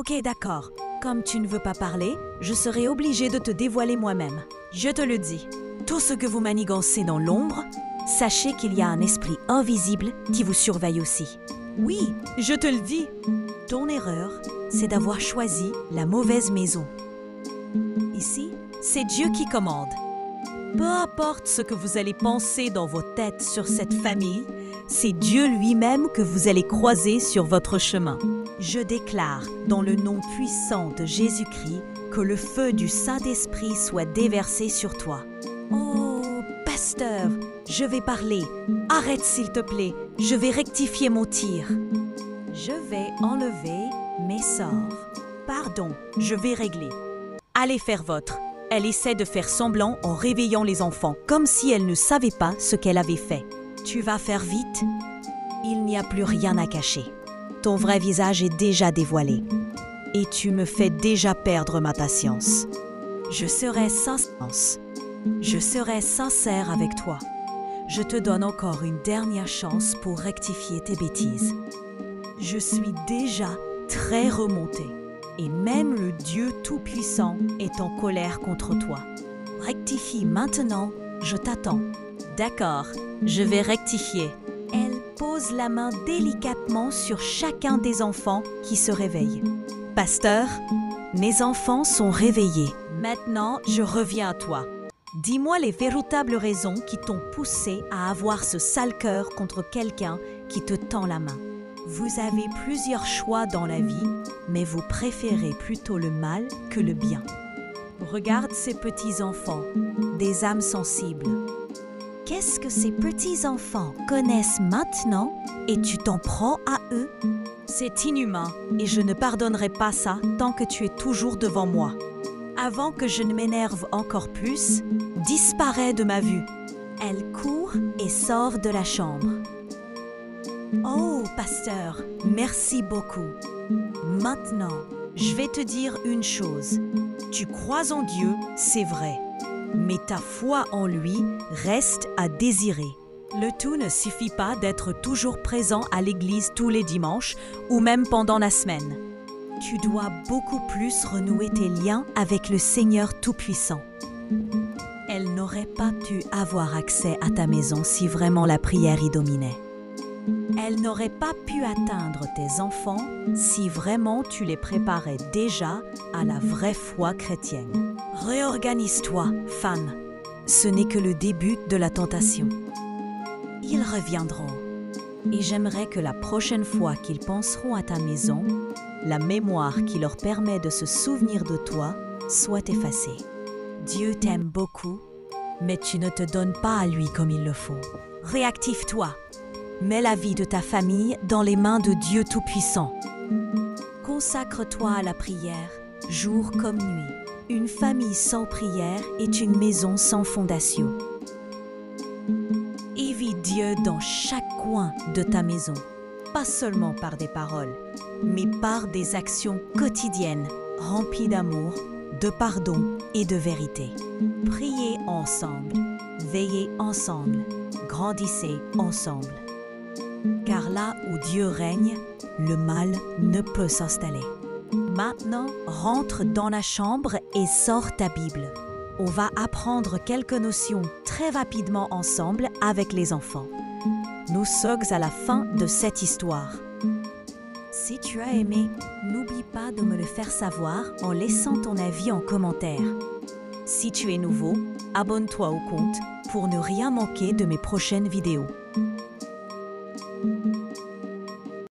Ok, d'accord. Comme tu ne veux pas parler, je serai obligée de te dévoiler moi-même. Je te le dis, tout ce que vous manigancez dans l'ombre, sachez qu'il y a un esprit invisible qui vous surveille aussi. Oui, je te le dis. Ton erreur, c'est d'avoir choisi la mauvaise maison. Ici, c'est Dieu qui commande. Peu importe ce que vous allez penser dans vos têtes sur cette famille, c'est Dieu lui-même que vous allez croiser sur votre chemin. Je déclare, dans le nom puissant de Jésus-Christ, que le feu du Saint-Esprit soit déversé sur toi. Oh, pasteur, je vais parler. Arrête s'il te plaît, je vais rectifier mon tir. Je vais enlever mes sorts. Pardon, je vais régler. Allez faire votre. Elle essaie de faire semblant en réveillant les enfants, comme si elle ne savait pas ce qu'elle avait fait. Tu vas faire vite. Il n'y a plus rien à cacher. Ton vrai visage est déjà dévoilé. Et tu me fais déjà perdre ma patience. Je serai sincère avec toi. Je te donne encore une dernière chance pour rectifier tes bêtises. Je suis déjà très remontée. Et même le Dieu Tout-Puissant est en colère contre toi. Rectifie maintenant, je t'attends. D'accord, je vais rectifier. Elle pose la main délicatement sur chacun des enfants qui se réveillent. Pasteur, mes enfants sont réveillés. Maintenant, je reviens à toi. Dis-moi les véritables raisons qui t'ont poussé à avoir ce sale cœur contre quelqu'un qui te tend la main. Vous avez plusieurs choix dans la vie, mais vous préférez plutôt le mal que le bien. Regarde ces petits-enfants, des âmes sensibles. Qu'est-ce que ces petits-enfants connaissent maintenant et tu t'en prends à eux? C'est inhumain et je ne pardonnerai pas ça tant que tu es toujours devant moi. Avant que je ne m'énerve encore plus, disparais de ma vue. Elle court et sort de la chambre. Oh, pasteur, merci beaucoup. Maintenant, je vais te dire une chose. Tu crois en Dieu, c'est vrai. Mais ta foi en lui reste à désirer. Le tout ne suffit pas d'être toujours présent à l'église tous les dimanches ou même pendant la semaine. Tu dois beaucoup plus renouer tes liens avec le Seigneur Tout-Puissant. Elle n'aurait pas pu avoir accès à ta maison si vraiment la prière y dominait. Elle n'aurait pas pu atteindre tes enfants si vraiment tu les préparais déjà à la vraie foi chrétienne. Réorganise-toi, femme. Ce n'est que le début de la tentation. Ils reviendront. Et j'aimerais que la prochaine fois qu'ils penseront à ta maison, la mémoire qui leur permet de se souvenir de toi soit effacée. Dieu t'aime beaucoup, mais tu ne te donnes pas à lui comme il le faut. Réactive-toi. Mets la vie de ta famille dans les mains de Dieu Tout-Puissant. Consacre-toi à la prière, jour comme nuit. Une famille sans prière est une maison sans fondation. Évite Dieu dans chaque coin de ta maison, pas seulement par des paroles, mais par des actions quotidiennes, remplies d'amour, de pardon et de vérité. Priez ensemble, veillez ensemble, grandissez ensemble. Car là où Dieu règne, le mal ne peut s'installer. Maintenant, rentre dans la chambre et sors ta Bible. On va apprendre quelques notions très rapidement ensemble avec les enfants. Nous sommes à la fin de cette histoire. Si tu as aimé, n'oublie pas de me le faire savoir en laissant ton avis en commentaire. Si tu es nouveau, abonne-toi au compte pour ne rien manquer de mes prochaines vidéos.